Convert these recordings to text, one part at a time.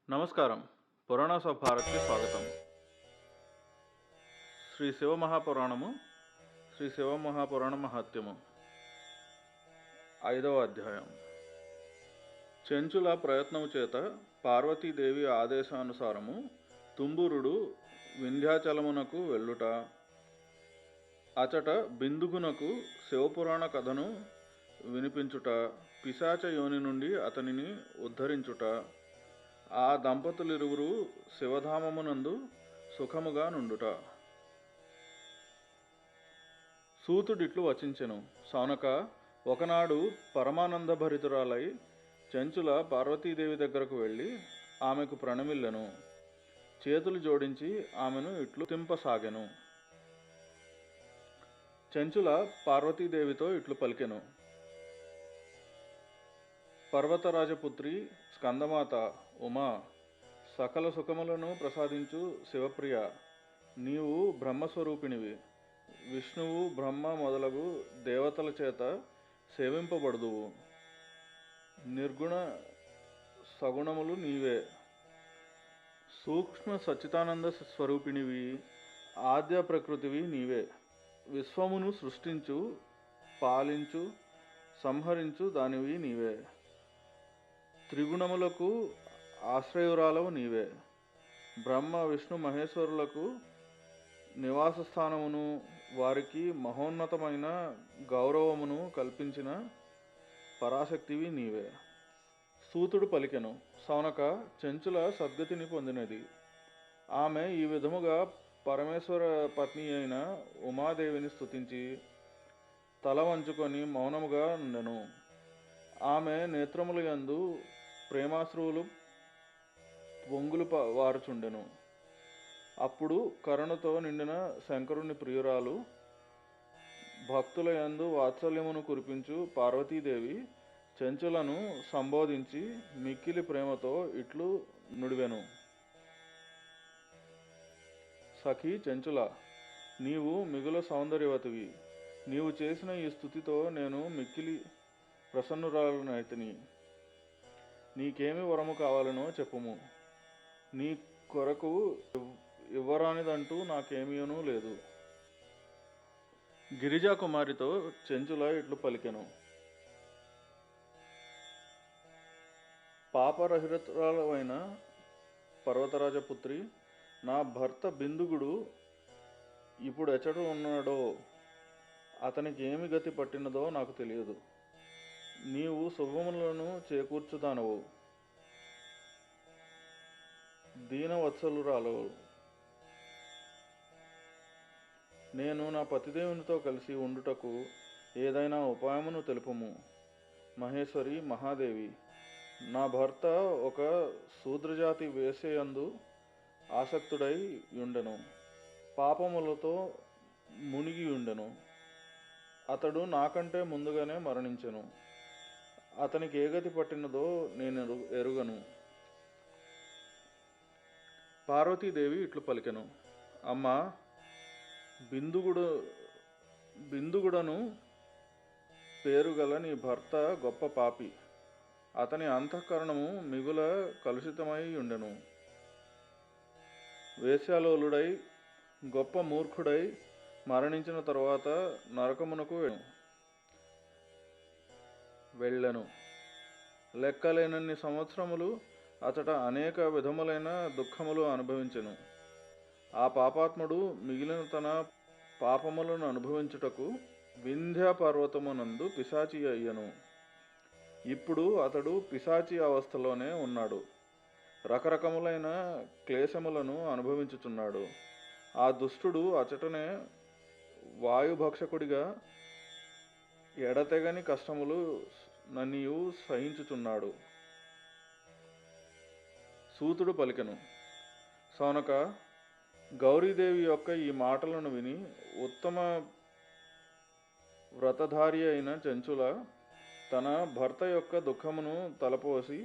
నమస్కారం. పురాణ భారత్‌కి స్వాగతం. శ్రీ శివమహాపురాణము, శ్రీ శివమహాపురాణ మహాత్మ్యము, 5వ అధ్యాయం. చెంచుల ప్రయత్నము చేత పార్వతీదేవి ఆదేశానుసారము తుంబురుడు వింధ్యాచలమునకు వెళ్ళుట, అచట బిందుగునకు శివపురాణ కథను వినిపించుట, పిశాచ యోని నుండి అతనిని ఉద్ధరించుట, ఆ దంపతులిరువురు శివధామమునందు సుఖముగా నుండుట. సూతుడిట్లు వచించెను. సౌనక, ఒకనాడు పరమానందభరితురాలై చెంచుల పార్వతీదేవి దగ్గరకు వెళ్ళి ఆమెకు ప్రణమిల్లెను. చేతులు జోడించి ఆమెను ఇట్లు తింపసాగెను. చెంచుల పార్వతీదేవితో ఇట్లు పలికెను. పర్వతరాజపుత్రి స్కందమాత ఉమా, సకల సుఖములను ప్రసాదించు శివప్రియ, నీవు బ్రహ్మస్వరూపిణివి. విష్ణువు, బ్రహ్మ మొదలగు దేవతల చేత సేవింపబడుదువు. నిర్గుణ సగుణములు నీవే. సూక్ష్మ సచ్చితానంద స్వరూపిణివి, ఆద్య ప్రకృతివి నీవే. విశ్వమును సృష్టించు, పాలించు, సంహరించు దానివి నీవే. త్రిగుణములకు ఆశ్రయురాలవు నీవే. బ్రహ్మ, విష్ణు, మహేశ్వరులకు నివాస స్థానమును, వారికి మహోన్నతమైన గౌరవమును కల్పించిన పరాశక్తివి నీవే. సూతుడు పలికెను. సౌనక, చెంచుల సద్గతిని పొందినది. ఆమె ఈ విధముగా పరమేశ్వర పత్ని అయిన ఉమాదేవిని స్తుతించి తల వంచుకొని మౌనముగా ఉండెను. ఆమె నేత్రముల యందు ప్రేమాశ్రువులు పొంగులు వారుచుండెను. అప్పుడు కరుణతో నిండిన శంకరుని ప్రియురాలు, భక్తుల యందు వాత్సల్యమును కురిపించు పార్వతీదేవి చెంచులను సంబోధించి మిక్కిలి ప్రేమతో ఇట్లు నుడివెను. సఖీ చెంచుల, నీవు మిగుల సౌందర్యవతివి. నీవు చేసిన ఈ స్థుతితో నేను మిక్కిలి ప్రసన్నురాలునైతిని. నీకేమి వరము కావాలనో చెప్పుము. నీ కొరకు ఇవ్వరానిదంటూ నాకేమీనూ లేదు. గిరిజా కుమారితో చెంచుల ఇట్లు పలికెను. పాపరహితురాలైన పర్వతరాజపుత్రి, నా భర్త బిందుగుడు ఇప్పుడెచ్చట ఉన్నాడో, అతనికి ఏమి గతి పట్టినదో నాకు తెలియదు. నీవు శుభములను చేకూర్చుదానవు, దీనవత్సలురాలవు. నేను నా పతిదేవునితో కలిసి ఉండుటకు ఏదైనా ఉపాయమును తెలుపుము. మహేశ్వరి, మహాదేవి, నా భర్త ఒక శూద్రజాతి వేశ్యయందు ఆసక్తుడై ఉండెను. పాపములతో మునిగి ఉండెను. అతడు నాకంటే ముందుగానే మరణించెను. అతనికి ఏ గతి పట్టినదో నేను ఎరుగను. పార్వతీదేవి ఇట్లు పలికెను. అమ్మా, బిందుగుడను పేరుగల నీ భర్త గొప్ప పాపి. అతని అంతఃకరణము మిగుల కలుషితమై ఉండెను. వేశ్యాలోలుడై గొప్ప మూర్ఖుడై మరణించిన తరువాత నరకమునకు వెళ్ళెను. లెక్కలేనన్ని సంవత్సరములు అతట అనేక విధములైన దుఃఖములు అనుభవించెను. ఆ పాపాత్ముడు మిగిలిన తన పాపములను అనుభవించుటకు వింధ్య పర్వతమునందు పిశాచి అయ్యను. ఇప్పుడు అతడు పిశాచి అవస్థలోనే ఉన్నాడు. రకరకములైన క్లేశములను అనుభవించుచున్నాడు. ఆ దుష్టుడు అచటనే వాయుభక్షకుడిగా ఎడతెగని కష్టములు నన్నియు సహించుచున్నాడు. సూతుడు పలికెను. సౌనక, గౌరీదేవి యొక్క ఈ మాటలను విని ఉత్తమ వ్రతధారి అయిన చెంచుల తన భర్త యొక్క దుఃఖమును తలపోసి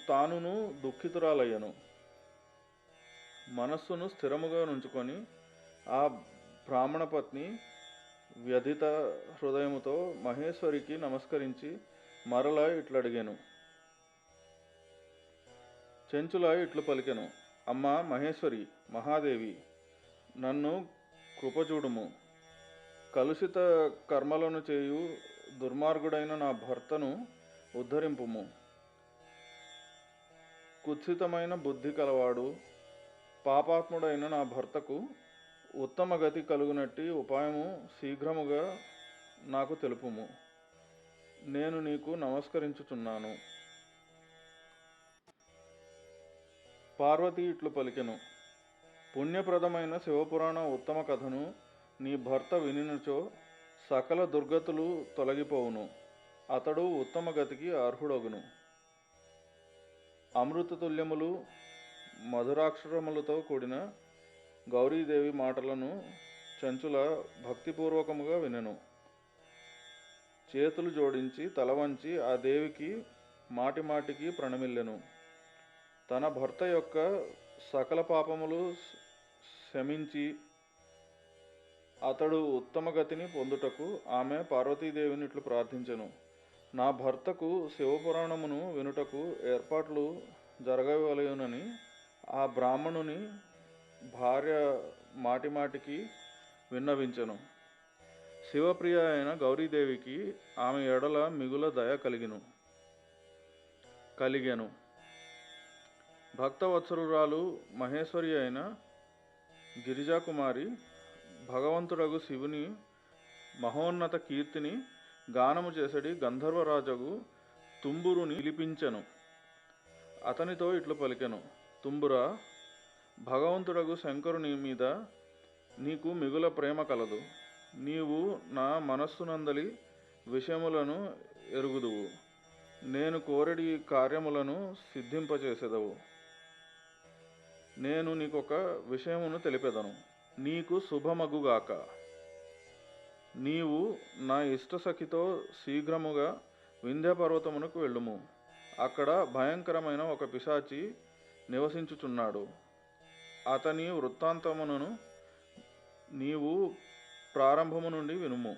తానును దుఃఖితురాలయ్యను. మనస్సును స్థిరముగా నుంచుకొని ఆ బ్రాహ్మణ పత్ని వ్యధిత హృదయముతో మహేశ్వరికి నమస్కరించి మరలా ఇట్లడిగాను. చెంచుల ఇట్లు పలికెను. అమ్మా మహేశ్వరి, మహాదేవి, నన్ను కృపచూడుము. కలుషిత కర్మలను చేయు దుర్మార్గుడైన నా భర్తను ఉద్ధరింపుము. కుత్సితమైన బుద్ధి కలవాడు పాపాత్ముడైన నా భర్తకు ఉత్తమ గతి కలుగునట్టి ఉపాయము శీఘ్రముగా నాకు తెలుపుము. నేను నీకు నమస్కరించుచున్నాను. పార్వతి ఇట్లు పలికెను. పుణ్యప్రదమైన శివపురాణ ఉత్తమ కథను నీ భర్త వినినచో సకల దుర్గతులు తొలగిపోవును. అతడు ఉత్తమ గతికి అర్హుడగును. అమృతతుల్యములు మధురాక్షరములతో కూడిన గౌరీదేవి మాటలను చెంచుల భక్తిపూర్వకముగా వినెను. చేతులు జోడించి తల వంచి ఆ దేవికి మాటిమాటికి ప్రణమిల్లెను. తన భర్త యొక్క సకల పాపములు శమించి అతడు ఉత్తమ గతిని పొందుటకు ఆమె పార్వతీదేవిని ఇట్లు ప్రార్థించెను. నా భర్తకు శివపురాణమును వినుటకు ఏర్పాట్లు జరగవలయునని ఆ బ్రాహ్మణుని భార్య మాటిమాటికి విన్నవించెను. శివప్రియ అయిన గౌరీదేవికి ఆమె ఎడల మిగుల దయ కలిగెను. భక్తవత్సరురాలు మహేశ్వరి అయిన గిరిజాకుమారి భగవంతుడగు శివుని మహోన్నత కీర్తిని గానము చేసడి గంధర్వరాజగు తుంబురుని పిలిపించెను. అతనితో ఇట్లు పలికెను. తుంబురా, భగవంతుడగు శంకరుని మీద నీకు మిగుల ప్రేమ కలదు. నీవు నా మనస్సునందలి విషయములను ఎరుగుదువు. నేను కోరెడి కార్యములను సిద్ధింపచేసెదవు. నేను నీకొక విషయమును తెలిపెదను. నీకు శుభమగుగాక. నీవు నా ఇష్టసఖితో శీఘ్రముగా వింధ్యపర్వతమునకు వెళ్ళుము. అక్కడ భయంకరమైన ఒక పిశాచి నివసించుచున్నాడు. అతని వృత్తాంతమును నీవు ప్రారంభము నుండి వినుము.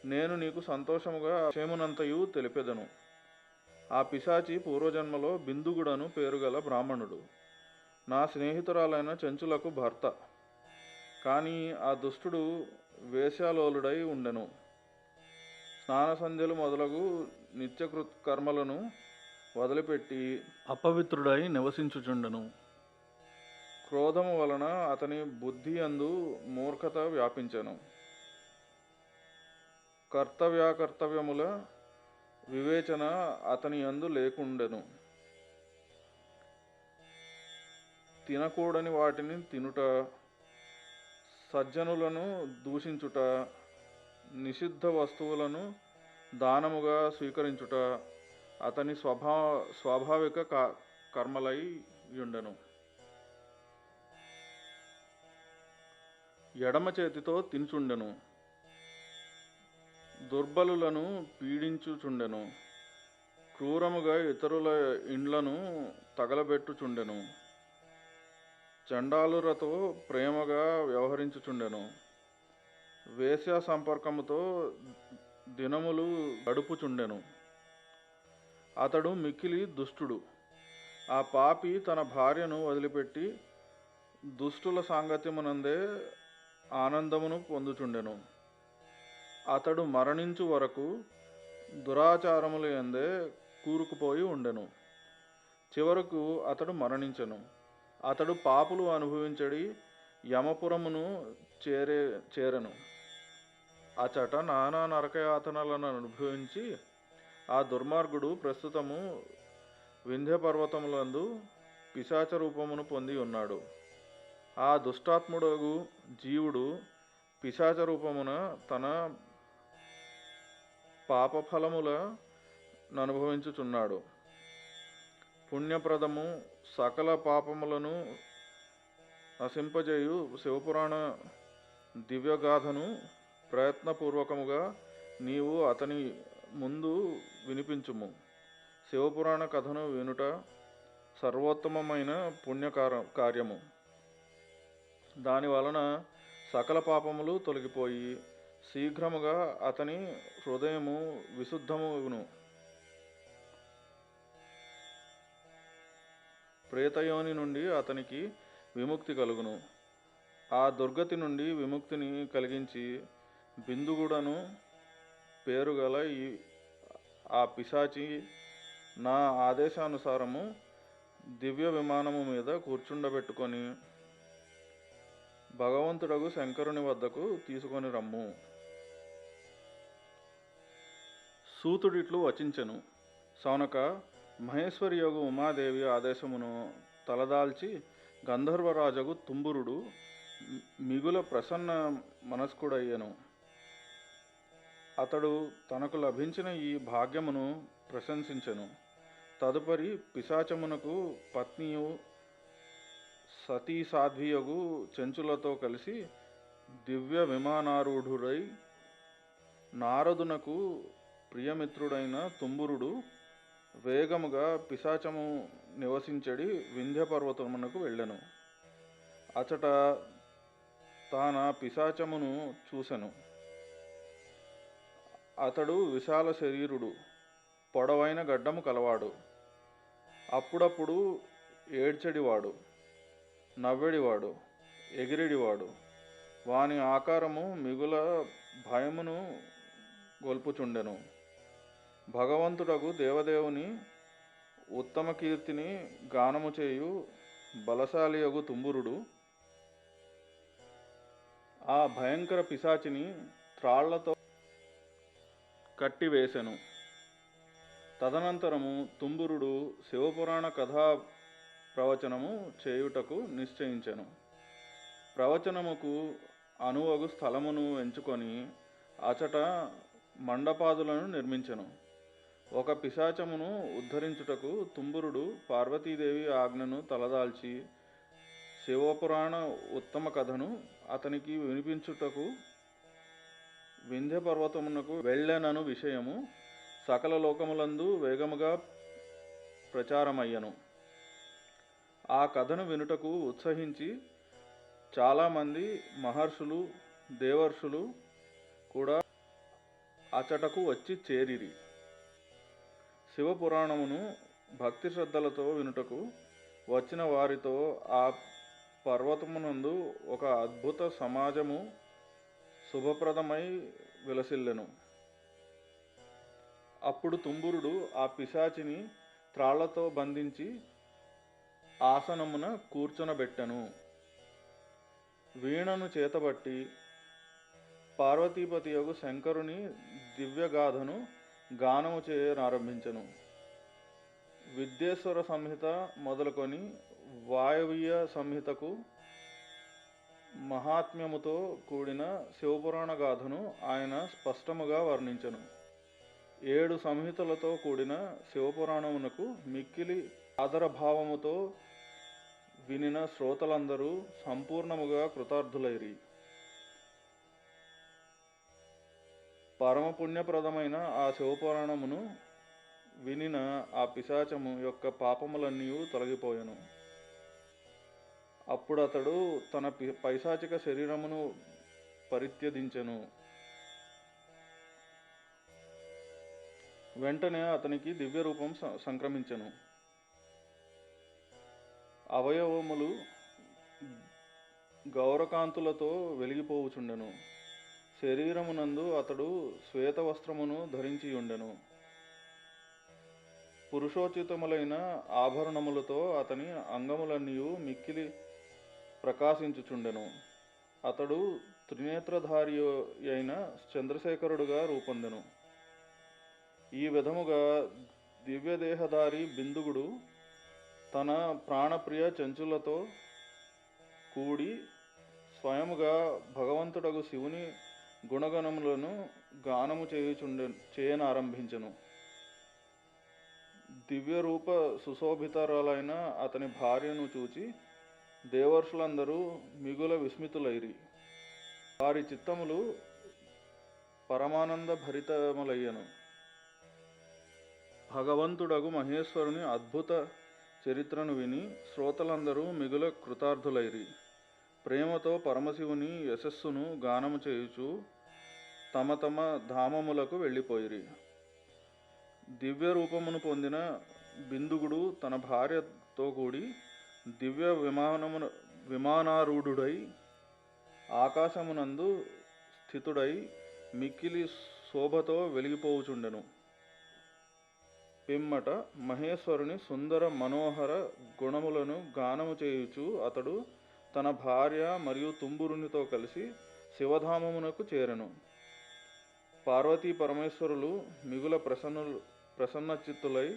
నేను నీకు సంతోషముగా క్షేమునంతయు తెలిపెదను. ఆ పిశాచి పూర్వజన్మలో బిందుగుడను పేరుగల బ్రాహ్మణుడు. నా స్నేహితురాలైన చెంచులకు భర్త. కానీ ఆ దుష్టుడు వేశ్యాలోలుడై ఉండెను. స్నానసంధ్యలు మొదలగు నిత్యకృత్కర్మలను వదిలిపెట్టి అపవిత్రుడై నివసించుచుండెను. క్రోధము వలన అతని బుద్ధి యందు మూర్ఖత వ్యాపించెను. కర్తవ్యాకర్తవ్యముల వివేచన అతని యందు లేకుండెను. తినకూడని వాటిని తినుట, సజ్జనులను దూషించుట, నిషిద్ధ వస్తువులను దానముగా స్వీకరించుట అతని స్వాభావిక కర్మలై ఉండెను. ఎడమ చేతితో తినుచుండెను. దుర్బలులను పీడించుచుండెను. క్రూరముగా ఇతరుల ఇండ్లను తగలబెట్టుచుండెను. చండాలురతో ప్రేమగా వ్యవహరించుచుండెను. వేశ్యా సంపర్కముతో దినములు గడుపుచుండెను. అతడు మిక్కిలి దుష్టుడు. ఆ పాపి తన భార్యను వదిలిపెట్టి దుష్టుల సాంగత్యమునందే ఆనందమును పొందుచుండెను. అతడు మరణించు వరకు దురాచారముల యందే కూరుకుపోయి ఉండెను. చివరకు అతడు మరణించెను. అతడు పాపులు అనుభవించడి యమపురమును చేరెను. అచట నానా నరకయాతనలను అనుభవించి ఆ దుర్మార్గుడు ప్రస్తుతము వింధ్యపర్వతములందు పిశాచ రూపమును పొంది ఉన్నాడు. ఆ దుష్టాత్ముడగు జీవుడు పిశాచ రూపమున తన పాపఫలములను అనుభవించుచున్నాడు. పుణ్యప్రదము సకల పాపములను నశింపజేయు శివపురాణ దివ్యగాథను ప్రయత్నపూర్వకముగా నీవు అతని ముందు వినిపించుము. శివపురాణ కథను వినుట సర్వోత్తమమైన కార్యము. దాని వలన సకల పాపములు తొలగిపోయి శీఘ్రముగా అతని హృదయము విశుద్ధమును. ప్రేతయోని నుండి అతనికి విముక్తి కలుగును. ఆ దుర్గతి నుండి విముక్తిని కలిగించి బిందుగుడను పేరుగల ఆ పిశాచి నా ఆదేశానుసారము దివ్య విమానము మీద కూర్చుండబెట్టుకొని భగవంతుడగు శంకరుని వద్దకు తీసుకొని రమ్ము. సూతుడిట్లు వచించెను. సౌనక, మహేశ్వరియగు ఉమాదేవి ఆదేశమును తలదాల్చి గంధర్వరాజగు తుంబురుడు మిగుల ప్రసన్న మనస్కుడయ్యను. అతడు తనకు లభించిన ఈ భాగ్యమును ప్రశంసించెను. తదుపరి పిశాచమునకు పత్నియు సతీ సాధ్వియగు చెంచులతో కలిసి దివ్య విమానారూఢుడై నారదునకు ప్రియమిత్రుడైన తుంబురుడు వేగముగా పిశాచము నివసించడి వింధ్య పర్వతమునకు వెళ్ళెను. అచట తాన పిశాచమును చూసెను. అతడు విశాల శరీరుడు, పొడవైన గడ్డము కలవాడు, అప్పుడప్పుడు ఏడ్చెడివాడు, నవ్వెడివాడు, ఎగిరెడివాడు. వాని ఆకారము మిగుల భయమును గొల్పుచుండెను. భగవంతుడగు దేవదేవుని ఉత్తమ కీర్తిని గానము చేయు బలశాలియగు తుంబురుడు ఆ భయంకర పిశాచిని త్రాళ్లతో కట్టివేసెను. తదనంతరము తుంబురుడు శివపురాణ కథా ప్రవచనము చేయుటకు నిశ్చయించెను. ప్రవచనముకు అనువగు స్థలమును ఎంచుకొని అచట మండపాదులను నిర్మించెను. ఒక పిశాచమును ఉద్ధరించుటకు తుంబురుడు పార్వతీదేవి ఆజ్ఞను తలదాల్చి శివపురాణ ఉత్తమ కథను అతనికి వినిపించుటకు వింధ్య పర్వతమునకు వెళ్ళెనను విషయము సకల లోకములందు వేగముగా ప్రచారమయ్యను. ఆ కథను వినుటకు ఉత్సహించి చాలామంది మహర్షులు, దేవర్షులు కూడా అచటకు వచ్చి చేరిరి. శివపురాణమును భక్తి శ్రద్ధలతో వినుటకు వచ్చిన వారితో ఆ పర్వతమునందు ఒక అద్భుత సమాజము శుభప్రదమై విలసిల్లెను. అప్పుడు తుంబురుడు ఆ పిశాచిని త్రాళ్లతో బంధించి ఆసనమున కూర్చొనబెట్టెను. వీణను చేతబట్టి పార్వతీపతియగు శంకరుని దివ్యగాథను గానము చేయనారంభించెను. విద్యేశ్వర సంహిత మొదలుకొని వాయవ్య సంహితకు మహాత్మ్యముతో కూడిన శివపురాణ గాథను ఆయన స్పష్టముగా వర్ణించెను. 7 సంహితలతో కూడిన శివపురాణమునకు మిక్కిలి ఆదరభావముతో వినిన శ్రోతలందరూ సంపూర్ణముగా కృతార్థులైరి. పరమపుణ్యప్రదమైన ఆ శివపురాణమును వినిన ఆ పిశాచము యొక్క పాపములన్నీ తొలగిపోయెను. అప్పుడు అతడు తన పైశాచిక శరీరమును పరిత్యజించెను. వెంటనే అతనికి దివ్య రూపం సంక్రమించెను. అవయవములు గౌరకాంతులతో వెలిగిపోవుచుండెను. శరీరమునందు అతడు శ్వేత వస్త్రమును ధరించియుండెను. పురుషోచితములైన ఆభరణములతో అతని అంగములన్నీ మిక్కిలి ప్రకాశించుచుండెను. అతడు త్రినేత్రధారి అయిన చంద్రశేఖరుడుగా రూపొందెను. ఈ విధముగా దివ్యదేహధారి బిందుగుడు తన ప్రాణప్రియ చెంచులతో కూడి స్వయముగా భగవంతుడగు శివుని గుణగణములను గానము చేయనారంభించెను. దివ్యరూప సుశోభితరాలైన అతని భార్యను చూచి దేవర్షులందరూ మిగుల విస్మితులైరి. వారి చిత్తములు పరమానంద భరితములయ్యను. భగవంతుడగు మహేశ్వరుని అద్భుత చరిత్రను విని శ్రోతలందరూ మిగుల కృతార్థులైరి. ప్రేమతో పరమశివుని యశస్సును గానము చేయుచు తమ తమ ధామములకు వెళ్ళిపోయిరి. దివ్య రూపమును పొందిన బిందుగుడు తన భార్యతో కూడి దివ్య విమానారూఢుడై ఆకాశమునందు స్థితుడై మిక్కిలి శోభతో వెలిగిపోవుచుండెను. పిమ్మట మహేశ్వరుని సుందర మనోహర గుణములను గానము చేయుచు అతడు తన భార్య మరియు తుంబురునితో కలిసి శివధామమునకు చేరెను. పార్వతీ పరమేశ్వరులు మిగుల ప్రసన్నచిత్తులై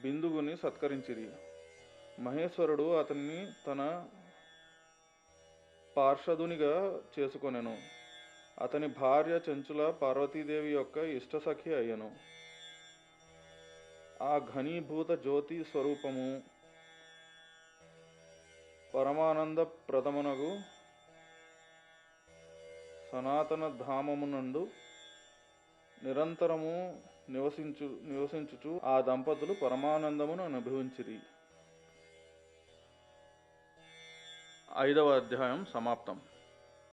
బిందుగుని సత్కరించిరి. మహేశ్వరుడు అతన్ని తన పార్షదునిగా చేసుకొనెను. అతని భార్య చెంచుల పార్వతీదేవి యొక్క ఇష్టసఖి అయ్యను. ఆ ఘనీభూత జ్యోతి స్వరూపము పరమానంద ప్రదమునగు సనాతన ధామమునందు నిరంతరము నివసించుచు ఆ దంపతులు పరమానందమును అనుభవించిరి. 5వ అధ్యాయం సమాప్తం.